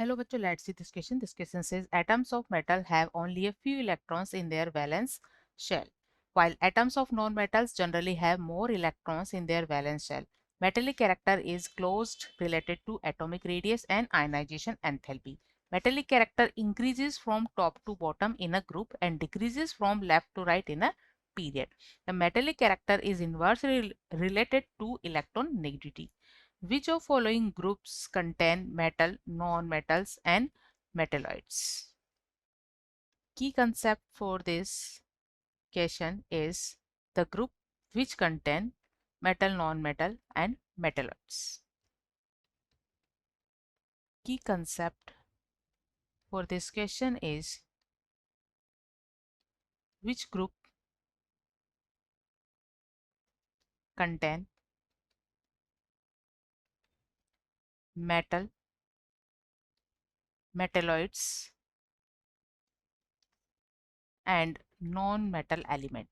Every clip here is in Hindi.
Hello bachcho, let's see this question. This question says atoms of metal have only a few electrons in their valence shell, while atoms of non-metals generally have more electrons in their valence shell. Metallic character is closed related to atomic radius and ionization enthalpy. Metallic character increases from top to bottom in a group and decreases from left to right in a period. The metallic character is inversely related to electron negativity. Which of following groups contain metal, non-metals and metalloids? Key concept for this question is the group which contain metal, non-metal and metalloids. Key concept for this question is which group contain metal, metalloids and non-metal element.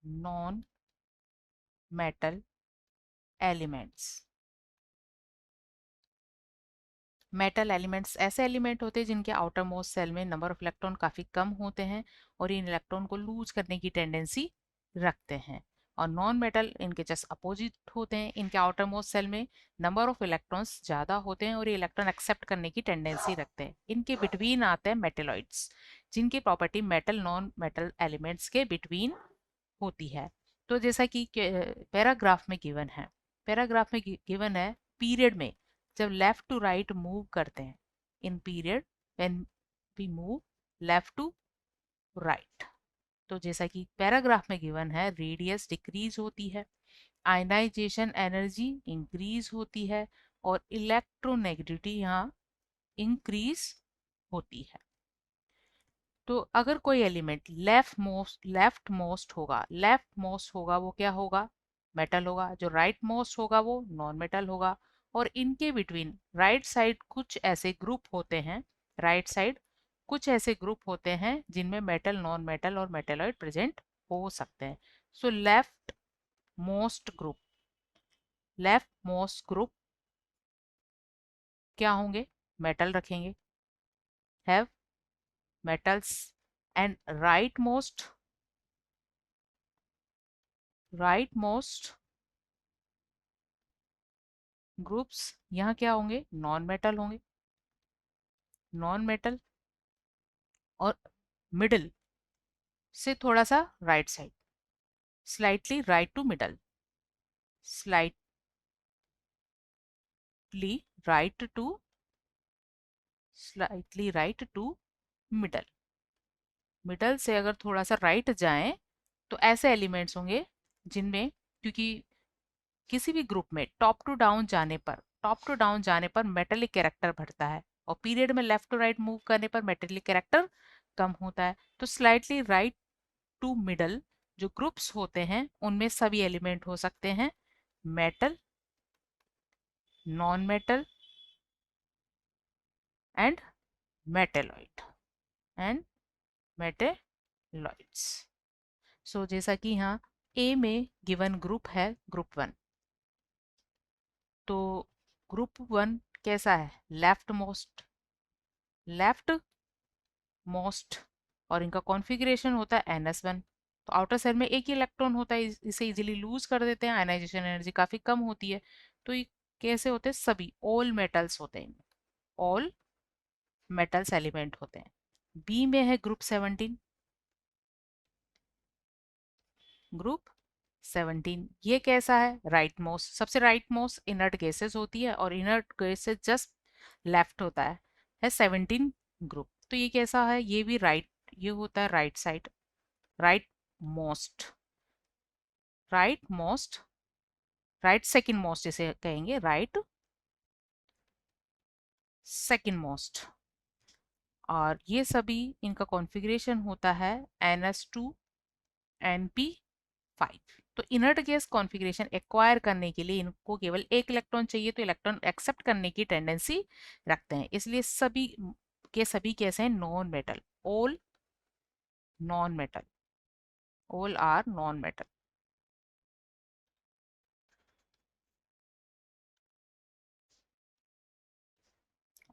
Non-metal elements. Metal elements ऐसे एलिमेंट होते हैं जिनके आउटर मोस्ट सेल में नंबर ऑफ इलेक्ट्रॉन काफ़ी कम होते हैं और इन इलेक्ट्रॉन को लूज करने की टेंडेंसी रखते हैं। और नॉन मेटल इनके जस्ट अपोजिट होते हैं, इनके आउटर मोस्ट सेल में नंबर ऑफ इलेक्ट्रॉन्स ज़्यादा होते हैं और ये इलेक्ट्रॉन एक्सेप्ट करने की टेंडेंसी रखते हैं। इनके बिटवीन आते हैं मेटेलॉइड्स, जिनकी property metal non metal elements के बिटवीन होती है। तो जैसा कि पैराग्राफ में गिवन है, पैराग्राफ में गिवन है पीरियड में जब लेफ्ट टू राइट मूव करते हैं, in period when we move left to right, तो जैसा कि पैराग्राफ में गिवन है रेडियस डिक्रीज होती है, आयनाइजेशन एनर्जी इंक्रीज होती है और इलेक्ट्रोनेगेटिविटी यहाँ इंक्रीज होती है। तो अगर कोई एलिमेंट लेफ्ट मोस्ट होगा वो क्या होगा? मेटल होगा। जो राइट मोस्ट होगा वो नॉन मेटल होगा। और इनके बिटवीन राइट साइड कुछ ऐसे ग्रुप होते हैं, राइट साइड कुछ ऐसे ग्रुप होते हैं जिनमें मेटल, नॉन मेटल और मेटेलॉइड प्रेजेंट हो सकते हैं। सो लेफ्ट मोस्ट ग्रुप क्या होंगे? मेटल रखेंगे, have metals, and rightmost groups यहाँ क्या होंगे? नॉन मेटल होंगे। नॉन मेटल और मिडल से थोड़ा सा right side, slightly right to middle, slightly right to slightly right to middle. Middle से अगर थोड़ा सा राइट जाएं तो ऐसे एलिमेंट्स होंगे जिनमें, क्योंकि किसी भी ग्रुप में टॉप टू डाउन जाने पर मेटेलिक कैरेक्टर बढ़ता है और पीरियड में लेफ्ट टू राइट मूव करने पर मेटेलिक कैरेक्टर कम होता है। तो स्लाइटली राइट टू मिडल जो ग्रुप्स होते हैं उनमें सभी एलिमेंट हो सकते हैं metal, non metal and metalloid and metalloids. So जैसा कि यहाँ ए में गिवन ग्रुप है ग्रुप वन, तो ग्रुप वन कैसा है? लेफ्ट मोस्ट और इनका कॉन्फ़िगरेशन होता है NS1। तो आउटर सेल में एक ही इलेक्ट्रॉन होता है, इसे इजीली लूज कर देते हैं, आयनाइजेशन एनर्जी काफ़ी कम होती है। तो ये कैसे होते हैं? सभी ऑल मेटल्स होते हैं, ऑल मेटल्स एलिमेंट होते हैं। बी में है ग्रुप 17। ये कैसा है? राइट मोस्ट, सबसे राइट मोस्ट इनर्ट गैसेस होती है और इनर्ट गैसेस जस्ट लेफ्ट होता है 17 ग्रुप। तो ये कैसा है? ये भी राइट, ये होता है right side, right most, right most, right second most इसे कहेंगे, राइट सेकंड मोस्ट। और ये सभी इनका कॉन्फ़िगरेशन होता है NS2 NP5। तो इनर्ट गैस कॉन्फ़िगरेशन एक्वायर करने के लिए इनको केवल एक इलेक्ट्रॉन चाहिए, तो इलेक्ट्रॉन एक्सेप्ट करने की टेंडेंसी रखते हैं, इसलिए सभी कैसे हैं? Non metal, all non metal, all are non metal.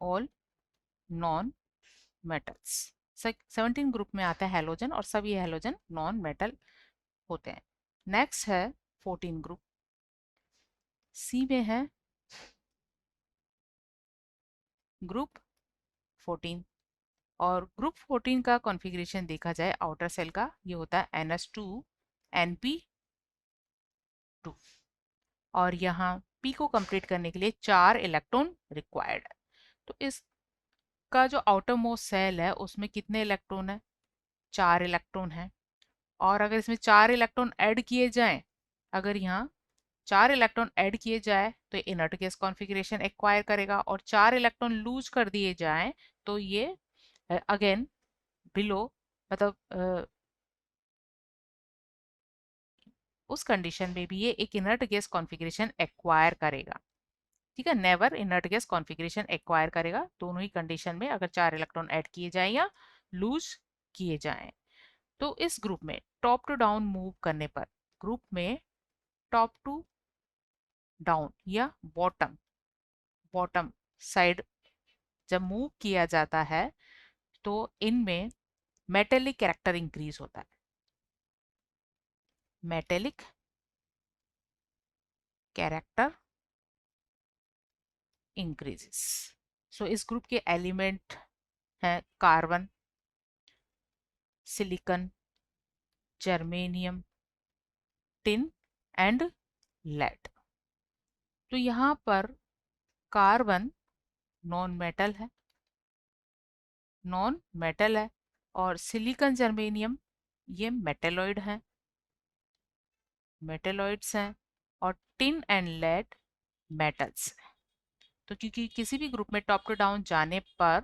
All non metals. 17 group में आता है हेलोजन और सभी हेलोजन नॉन मेटल होते हैं। नेक्स्ट है 14 ग्रुप। सी में है ग्रुप 14 और ग्रुप 14 का कॉन्फ़िगरेशन देखा जाए आउटर सेल का, ये होता है NH2 NP2 और यहाँ P को कंप्लीट करने के लिए 4 इलेक्ट्रॉन रिक्वायर्ड है। तो इसका जो आउटर मोस्ट सेल है उसमें कितने इलेक्ट्रॉन है? 4 इलेक्ट्रॉन है। और अगर इसमें 4 इलेक्ट्रॉन ऐड किए जाएं, अगर यहाँ 4 इलेक्ट्रॉन ऐड किए जाए तो इनर्ट गैस कॉन्फ़िगरेशन एक्वायर करेगा और 4 इलेक्ट्रॉन लूज कर दिए जाएं तो ये अगेन बिलो, मतलब उस कंडीशन में भी ये एक इनर्ट गैस कॉन्फ़िगरेशन एक्वायर करेगा। ठीक है, never inert gas configuration acquire करेगा दोनों ही कंडीशन में, अगर 4 इलेक्ट्रॉन ऐड किए जाएं या लूज किए जाएं। तो इस ग्रुप में टॉप टू डाउन मूव करने पर, ग्रुप में टॉप टू डाउन या बॉटम बॉटम साइड जब मूव किया जाता है तो इनमें मेटेलिक कैरेक्टर इंक्रीज होता है। Metallic character increases. सो इस ग्रुप के एलिमेंट हैं carbon, silicon, germanium, tin and lead. तो यहाँ पर कार्बन नॉन मेटल है, नॉन मेटल है, और सिलिकॉन जर्मेनियम ये मेटेलॉइड हैं, मेटेलॉइड्स हैं, और टिन एंड लेड मेटल्स। तो क्योंकि किसी भी ग्रुप में टॉप टू डाउन जाने पर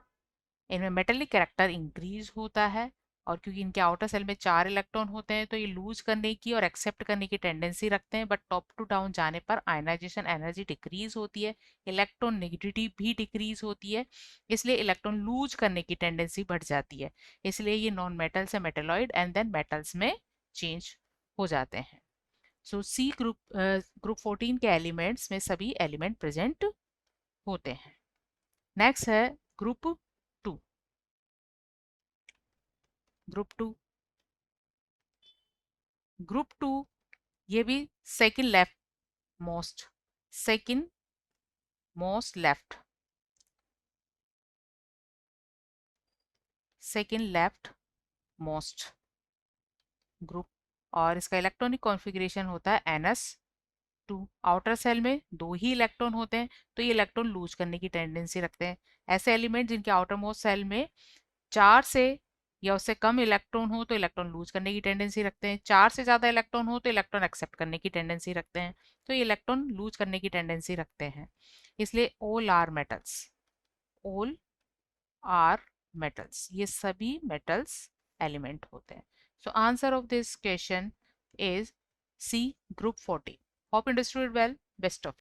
इनमें मेटेलिक कैरेक्टर इंक्रीज होता है और क्योंकि इनके आउटर सेल में 4 इलेक्ट्रॉन होते हैं तो ये लूज करने की और एक्सेप्ट करने की टेंडेंसी रखते हैं, बट टॉप टू डाउन जाने पर आयनाइजेशन एनर्जी डिक्रीज होती है, इलेक्ट्रॉन नेगेटिविटी भी डिक्रीज होती है, इसलिए इलेक्ट्रॉन लूज करने की टेंडेंसी बढ़ जाती है, इसलिए ये नॉन मेटल से मेटेलॉइड एंड देन मेटल्स में चेंज हो जाते हैं। सो सी ग्रुप 14 के एलिमेंट्स में सभी एलिमेंट प्रेजेंट होते हैं। नेक्स्ट है ग्रुप 2। ग्रुप 2, ग्रुप 2 ये भी second left most, second most left, second left most group, और इसका इलेक्ट्रॉनिक कॉन्फ़िगरेशन होता है NS2। आउटर सेल में 2 ही इलेक्ट्रॉन होते हैं तो ये इलेक्ट्रॉन लूज करने की टेंडेंसी रखते हैं। ऐसे एलिमेंट जिनके आउटर मोस्ट सेल में 4 से या उससे कम इलेक्ट्रॉन हो तो इलेक्ट्रॉन लूज करने की टेंडेंसी रखते हैं, 4 से ज़्यादा इलेक्ट्रॉन हो तो इलेक्ट्रॉन एक्सेप्ट करने की टेंडेंसी रखते हैं, तो ये इलेक्ट्रॉन लूज करने की टेंडेंसी रखते हैं, इसलिए all are metals, all are metals, ये सभी मेटल्स एलिमेंट होते हैं। So answer of this question is C group 14। Hope understood well, best of